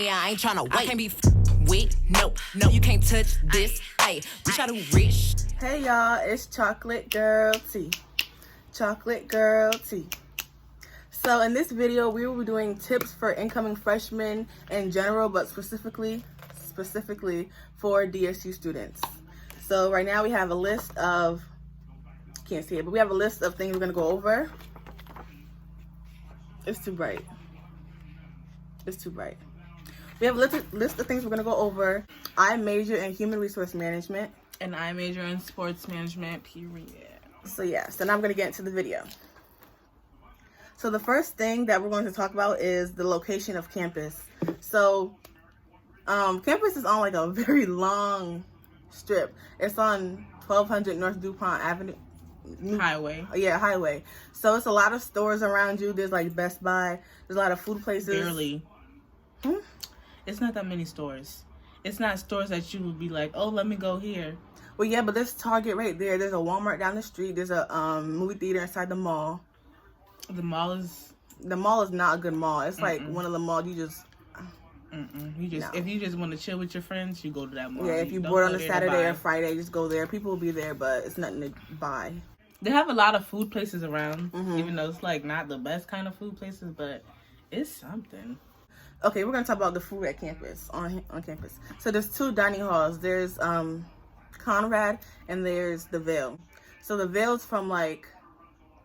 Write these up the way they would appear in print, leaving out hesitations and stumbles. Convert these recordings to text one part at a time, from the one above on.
Yeah, I ain't tryna wait. I can't be with, no, you can't touch this. Hey, bitch, I do rich. Hey y'all, it's Chocolate Girl T. Chocolate Girl T. So in this video, we will be doing tips for incoming freshmen in general, but specifically for DSU students. So right now we have a list of, can't see it, but we have a list of things we're gonna go over. It's too bright. It's too bright. We have a list of things we're gonna go over. I major in human resource management. And I major in sports management, period. So now I'm gonna get into the video. So the first thing that we're going to talk about is the location of campus. So campus is on like a very long strip. It's on 1200 North DuPont Avenue. Highway. Yeah, highway. So it's a lot of stores around you. There's like Best Buy. There's a lot of food places. Barely. It's not that many stores. It's not stores that you would be like, oh, let me go here. Well, yeah, but there's Target right there. There's a Walmart down the street. There's a movie theater inside the mall. The mall is not a good mall. It's like one of the malls you just. If you just want to chill with your friends, you go to that mall. Yeah, if you bored on a Saturday or Friday, just go there. People will be there, but it's nothing to buy. They have a lot of food places around, even though it's like not the best kind of food places, but it's something. Okay, we're gonna talk about the food at campus, on campus. So there's two dining halls. There's Conrad and there's the Vail. So the Vail's from like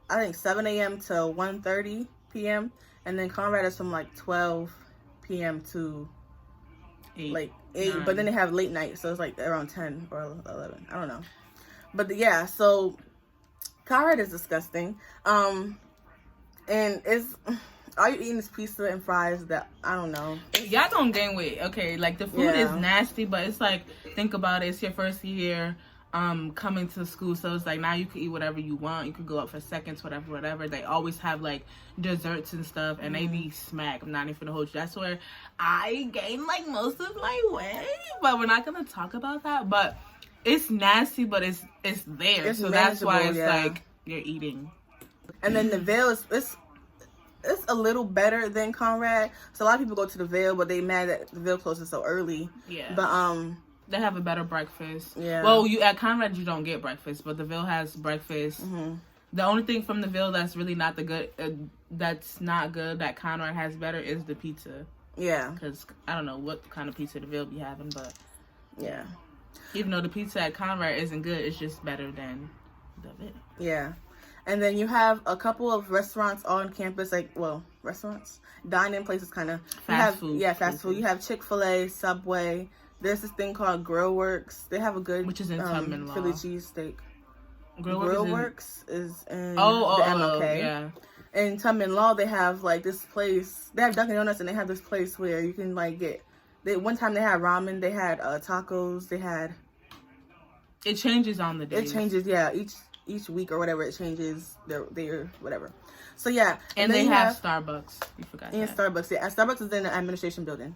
I think 7 a.m. to 1:30 p.m. and then Conrad is from like 12 p.m. to 8. 9. But then they have late night, so it's like around 10 or 11. I don't know. But yeah, so Conrad is disgusting. And it's all you eating is pizza and fries that I don't know. Y'all gonna gain weight. Okay, like the food is nasty, but it's like, think about it, it's your first year coming to school, so it's like now you can eat whatever you want. You could go up for seconds, whatever. They always have like desserts and stuff, and they be smack. I'm not even gonna hold you. That's where I gained like most of my weight, but we're not gonna talk about that. But it's nasty, but it's there, so that's why it's like you're eating. And then the Vail it's a little better than Conrad. So a lot of people go to the Vail, but they mad that the Vail closes so early. Yeah. But they have a better breakfast. Yeah. Well, you at Conrad you don't get breakfast, but the Vail has breakfast. The only thing from the Vail that's really not that's not good that Conrad has better is the pizza. Yeah. Because I don't know what kind of pizza the Vail be having, but yeah. Even though the pizza at Conrad isn't good, it's just better than the Vail. Yeah. And then you have a couple of restaurants on campus, restaurants, dine-in places, kind of. Fast food. Yeah, fast food. You have Chick-fil-A, Subway. There's this thing called Grillworks. They have a good which is in Tubman Philly cheesesteak. Grillworks is in the MLK. Yeah. In Tubman Law, they have like this place. They have Dunkin' Donuts, and they have this place where you can like get. One time they had ramen. They had tacos. They had. It changes on the days. It changes, yeah. Each week or whatever, it changes their whatever. So yeah, and they have Starbucks. You forgot that. And Starbucks, yeah. And Starbucks is in the administration building.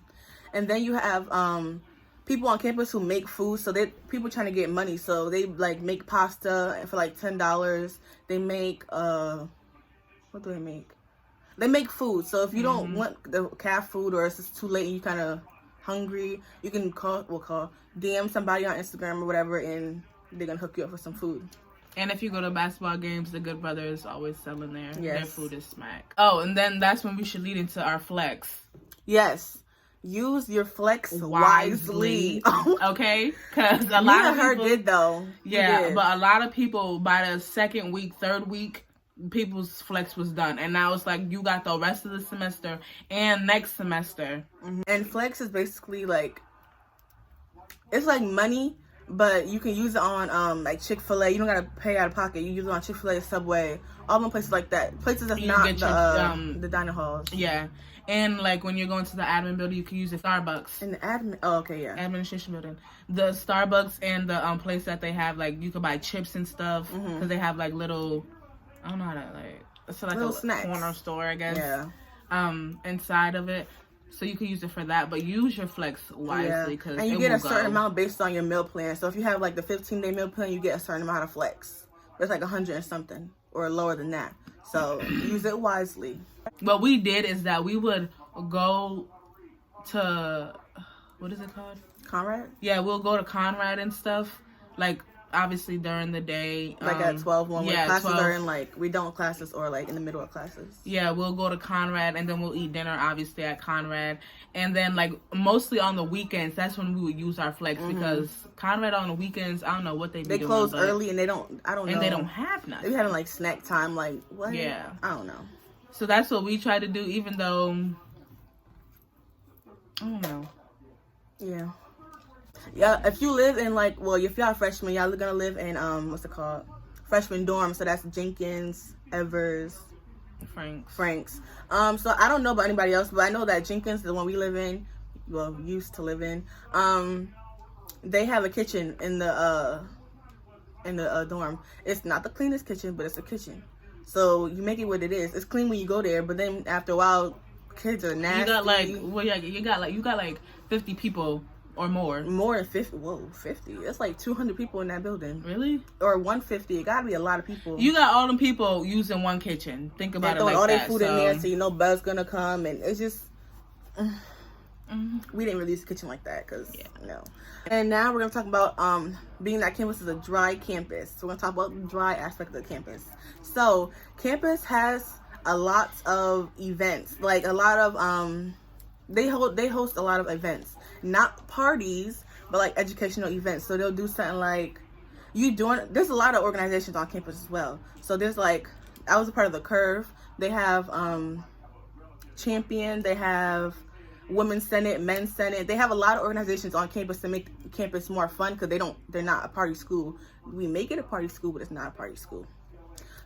And then you have people on campus who make food. So people trying to get money. So they like make pasta for like $10. They make what do they make? They make food. So if you don't want the calf food or it's just too late and you kind of hungry, you can call DM somebody on Instagram or whatever, and they're gonna hook you up for some food. And if you go to basketball games, the Good Brother is always selling there. Yes. Their food is smack. Oh, and then that's when we should lead into our flex. Yes. Use your flex wisely. Okay? Because a lot of people did, though. Yeah, but a lot of people, by the second week, third week, people's flex was done. And now it's like you got the rest of the semester and next semester. And flex is basically like, it's like money, but you can use it on like Chick-fil-A. You don't gotta pay out of pocket. You use it on Chick-fil-A, Subway, all them places like that. Places that's not the dining halls. Yeah. And like when you're going to the admin building, you can use the Starbucks. In the administration building. The Starbucks and the place that they have, like you could buy chips and stuff because they have like little, I don't know how to it's like little snacks. Corner store, I guess. Yeah. Inside of it. So you can use it for that, but use your flex wisely because and you get a certain amount based on your meal plan. So if you have like the 15-day meal plan, you get a certain amount of flex. It's like 100 and something or lower than that. So use it wisely. What we did is that we would go to, what is it called? Conrad? Yeah, we'll go to Conrad and stuff. Like, obviously during the day. Like at 12 when classes 12. are in, like, we don't classes or, like, in the middle of classes. Yeah, we'll go to Conrad, and then we'll eat dinner, obviously, at Conrad. And then, like, mostly on the weekends, that's when we would use our flex, because Conrad on the weekends, I don't know what they be They doing. close early, and I don't know. And they don't have nothing. They be having, like, snack time, like, what? Yeah. I don't know. So that's what we try to do, even though, I don't know. Yeah. Yeah, if you live in, like, well, if y'all freshmen, y'all gonna live in, what's it called? Freshman dorm. So that's Jenkins, Evers, Franks. So I don't know about anybody else, but I know that Jenkins, the one we live in, well, used to live in, they have a kitchen in the dorm. It's not the cleanest kitchen, but it's a kitchen. So you make it what it is. It's clean when you go there, but then after a while, kids are nasty. You got like 50 people or more. More than 50. Whoa, 50. That's like 200 people in that building. Really? Or 150. It gotta be a lot of people. You got all them people using one kitchen. Think about it like all that. their food in there, so you know Buzz gonna come, and it's just. We didn't release the kitchen like that, because no. And now we're gonna talk about being that campus is a dry campus. So we're gonna talk about the dry aspect of the campus. So campus has a lot of events, like a lot of they host a lot of events, not parties, but like educational events. So they'll do something like there's a lot of organizations on campus as well. So there's like, I was a part of the Curve. They have Champion. They have Women's Senate, Men's Senate. They have a lot of organizations on campus to make campus more fun, because they're not a party school. We make it a party school, but it's not a party school.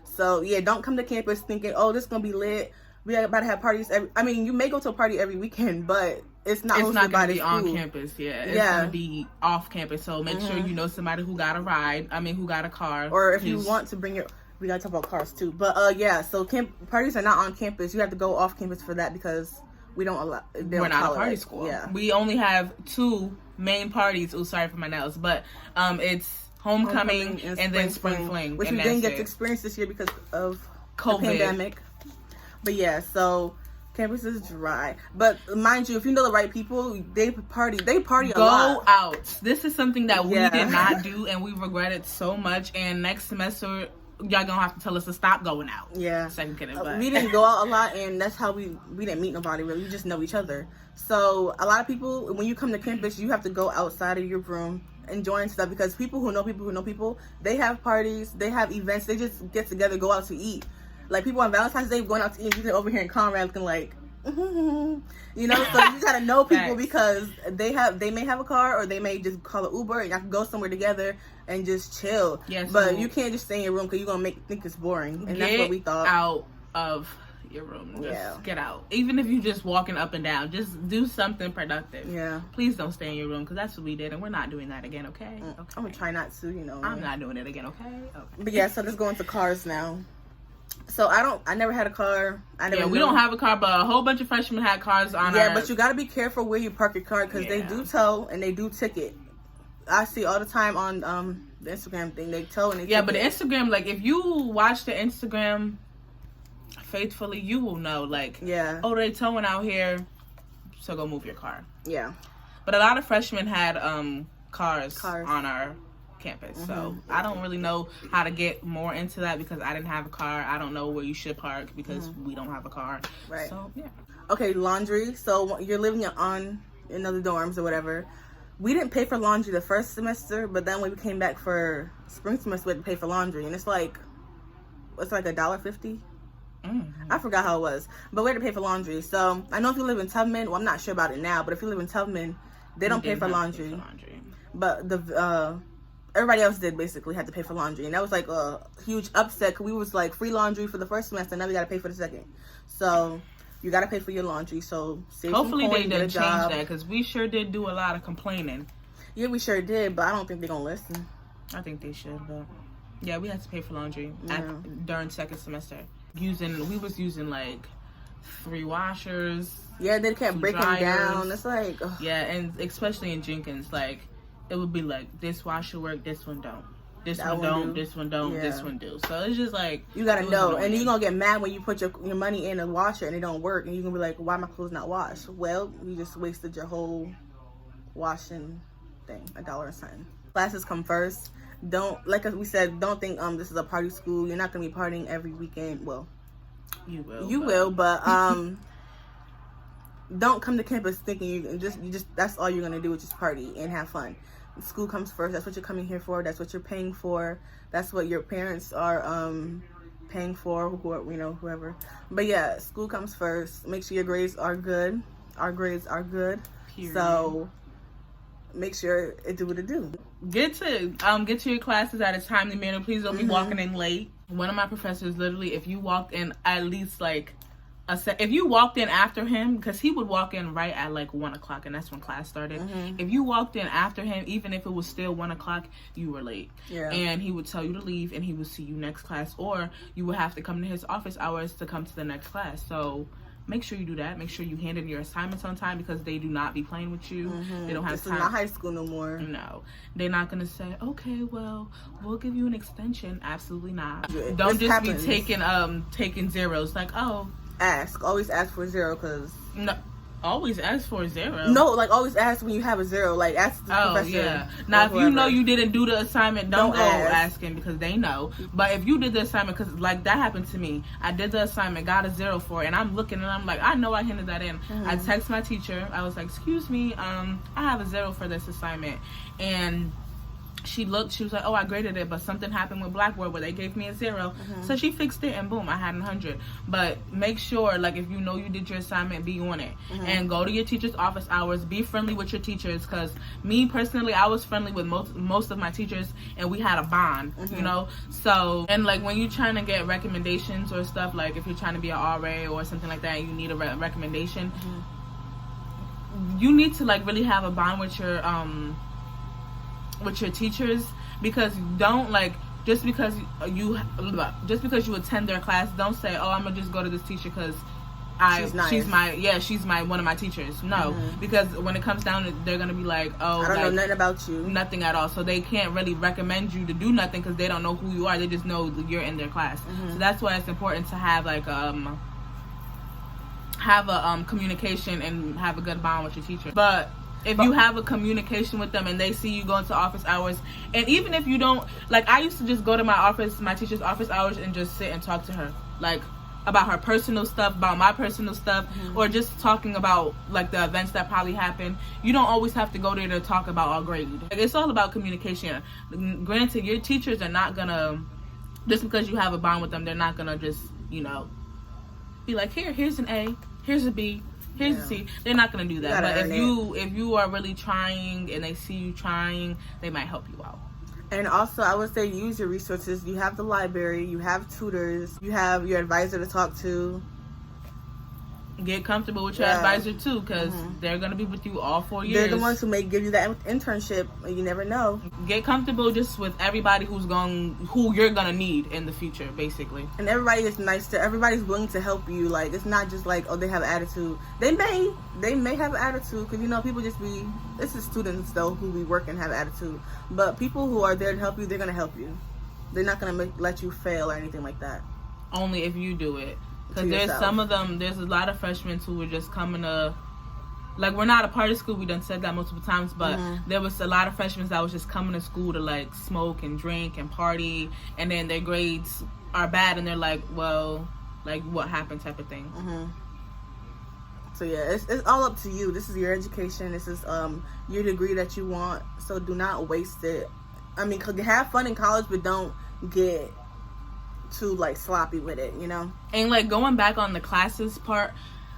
So yeah, don't come to campus thinking, oh, this is gonna be lit. We are about to have parties. You may go to a party every weekend, but it's not going to be school. on campus. Yeah, it's going to be off campus. So make sure you know somebody who got a ride. Who got a car. Or if you want to bring we gotta talk about cars too. But so parties are not on campus. You have to go off campus for that, because we don't allow. We're not a party school. Yeah, we only have 2 main parties. Oh, sorry for my nails, but it's homecoming and then spring fling, which we didn't get to experience this year because of COVID. The pandemic. But yeah, so campus is dry. But mind you, if you know the right people, they party a lot. Go out. This is something that we did not do, and we regret it so much. And next semester, y'all gonna have to tell us to stop going out. Yeah. Second kidding, but we didn't go out a lot, and that's how we didn't meet nobody really. We just know each other. So a lot of people, when you come to campus, you have to go outside of your room and join stuff, because people who know people, they have parties, they have events, they just get together, go out to eat. Like people on Valentine's Day going out to eat, you over here in Conrad looking like, so you gotta know people, because they may have a car, or they may just call an Uber, and y'all can go somewhere together and just chill. Yes, but you can't just stay in your room, because you're gonna think it's boring, and that's what we thought. Out of your room. Just get out. Even if you're just walking up and down, just do something productive. Yeah. Please don't stay in your room, because that's what we did, and we're not doing that again. Okay. I'm gonna try not to. I'm not doing it again. Okay. But yeah, so let's go into cars now. So I never had a car. We don't have a car, but a whole bunch of freshmen had cars on. Yeah, but you gotta be careful where you park your car, because they do tow and they do ticket. I see all the time on the Instagram thing, they tow and they ticket. But the Instagram, like if you watch the Instagram faithfully, you will know, like, oh, they towing out here, so go move your car. Yeah. But a lot of freshmen had cars on our campus, so I don't really know how to get more into that, because I didn't have a car. I don't know where you should park, because we don't have a car. Right. So yeah. Okay, laundry. So you're living in other dorms or whatever. We didn't pay for laundry the first semester, but then when we came back for spring semester, we had to pay for laundry, and it's like $1.50. I forgot how it was, but we had to pay for laundry. So I know if you live in Tubman, well, I'm not sure about it now, but if you live in Tubman, they don't pay for laundry. But everybody else did basically had to pay for laundry, and that was like a huge upset, because we was like free laundry for the first semester, now we got to pay for the second. So you got to pay for your laundry. So hopefully they did change that, because we sure did do a lot of complaining. Yeah, we sure did, but I don't think they're gonna listen. I think they should, but yeah, we had to pay for laundry during second semester. We was using like 3 washers. Yeah, they kept breaking down. It's like and especially in Jenkins, like it would be like this washer work, this one don't. This one don't, this one don't, this one do. So it's just like... You gotta know. And you're gonna get mad when you put your money in a washer and it don't work. And you're gonna be like, why my clothes not washed? Well, you just wasted your whole washing thing. $1 and something. Classes come first. Don't, like we said, don't think this is a party school. You're not gonna be partying every weekend. Well, you will, but don't come to campus thinking you just that's all you're gonna do, is just party and have fun. School comes first. That's what you're coming here for. That's what you're paying for. That's what your parents are paying for, whoever. But yeah, school comes first. Make sure your grades are good. Our grades are good. Period. So make sure it do what it do. Get to your classes at a timely manner. Please don't be walking in late. One of my professors, literally, if you walked in at least like if you walked in after him, because he would walk in right at like 1 o'clock, and that's when class started. If you walked in after him, even if it was still 1 o'clock, you were late. And he would tell you to leave, and he would see you next class, or you would have to come to his office hours to come to the next class. So make sure you do that. Make sure you hand in your assignments on time, because they do not be playing with you. They don't have time. This is not high school no more. No, they're not gonna say, okay, well, we'll give you an extension. Absolutely not. Don't just be taking zeros. Like, oh. Always ask for 0, because no, always ask for 0. No, like always ask when you have a 0. Like ask the professor. Yeah. Now, if you know you didn't do the assignment, don't go asking, because they know. But if you did the assignment, because like that happened to me, I did the assignment, got a 0 for it, and I'm looking and I'm like, I know I handed that in. I text my teacher. I was like, excuse me, I have a 0 for this assignment, and she looked, she was like, oh, I graded it, but something happened with Blackboard where they gave me a 0. So she fixed it, and boom, I had 100. But make sure, like, if you know you did your assignment, be on it. And go to your teacher's office hours. Be friendly with your teachers, because me, personally, I was friendly with most of my teachers, and we had a bond, you know? So, and, like, when you're trying to get recommendations or stuff, like, if you're trying to be an RA or something like that, and you need a recommendation, you need to, like, really have a bond with your teachers, because don't, like, just because you attend their class, don't say, oh, I'm gonna just go to this teacher because she's one of my teachers. No, because when it comes down to, they're gonna be like, oh, I don't know nothing about you, nothing at all. So they can't really recommend you to do nothing, because they don't know who you are. They just know you're in their class. So that's why it's important to have like communication and have a good bond with your teacher. But if you have a communication with them and they see you going to office hours, and even if you don't, like, I used to just go to my teacher's office hours and just sit and talk to her, like, about her personal stuff, about my personal stuff, or just talking about, like, the events that probably happened. You don't always have to go there to talk about our grade. Like, it's all about communication. Granted, your teachers are not gonna, just because you have a bond with them, they're not gonna just, be like, here's an A, here's a B, here's a C. They're not gonna do that. But if you are really trying and they see you trying, they might help you out. And also, I would say use your resources. You have the library, you have tutors, you have your advisor to talk to. Get comfortable with your advisor too, because they're gonna be with you all 4 years. They're the ones who may give you that internship. You never know. Get comfortable just with everybody who you're gonna need in the future, basically. And everybody is nice to. Everybody's willing to help you. Like, it's not just like, oh, they have attitude. They may have attitude, because people just be. This is students though who be working and have attitude. But people who are there to help you, they're gonna help you. They're not gonna let you fail or anything like that. Only if you do it. Because there's a lot of freshmen who were just coming to, like, we're not a party school, we done said that multiple times, but there was a lot of freshmen that was just coming to school to, like, smoke and drink and party, and then their grades are bad, and they're like, well, like, what happened type of thing. So yeah, it's all up to you. This is your education. This is your degree that you want, so do not waste it. I mean, have fun in college, but don't get too, like, sloppy with it, And, like, going back on the classes part,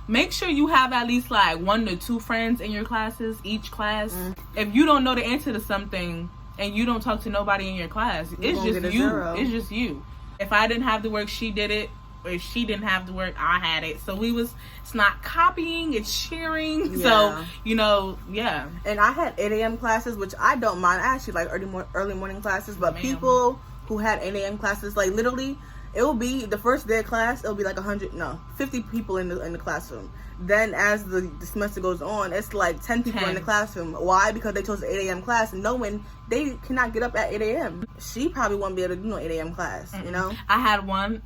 make sure you have at least, like, 1 to 2 friends in your classes, each class. If you don't know the answer to something and you don't talk to nobody in your class, it's just you. It's just you. If I didn't have the work, she did it. Or if she didn't have the work, I had it. So it's not copying, it's sharing. So, And I had 8 a.m. classes, which I don't mind. I actually like early morning classes, but people who had 8 a.m. classes, like, literally, it will be the first day of class. It'll be like 50 people in the classroom. Then as the semester goes on, it's like 10 people in the classroom. Why? Because they chose the 8 a.m. class, knowing they cannot get up at 8 a.m. She probably won't be able to do no 8 a.m. class. You know. I had one,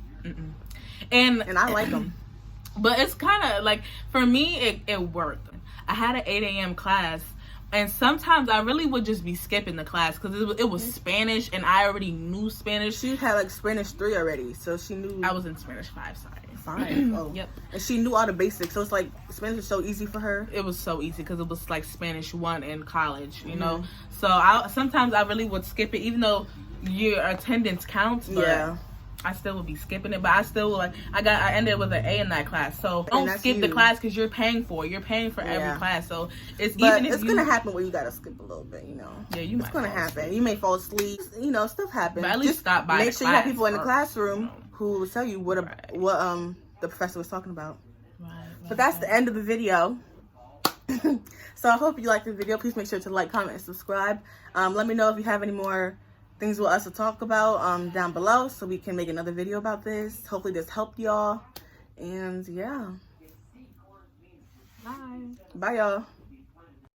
and I like them. But it's kind of like, for me, it worked. I had an 8 a.m. class, and sometimes I really would just be skipping the class because it was Spanish, and I already knew Spanish. She had like Spanish 3 already, so she knew. I was in Spanish 5, sorry. 5? Oh. Yep. And she knew all the basics, so it's like Spanish was so easy for her. It was so easy because it was like Spanish 1 in college, you know? So sometimes I really would skip it, even though your attendance counts, but I still would be skipping it, but I still like I ended with an A in that class. So don't skip the class because you're paying for it. You're paying for every class. So it's gonna happen where you gotta skip a little bit, you know. Yeah, it's gonna happen. You may fall asleep, you know, stuff happens. But at least stop by. Make sure you have people in the classroom who will tell you what the professor was talking about. But that's the end of the video. So I hope you liked the video. Please make sure to like, comment, and subscribe. Let me know if you have any more things with us to talk about down below, so we can make another video about this. Hopefully this helped y'all. And yeah. Bye y'all.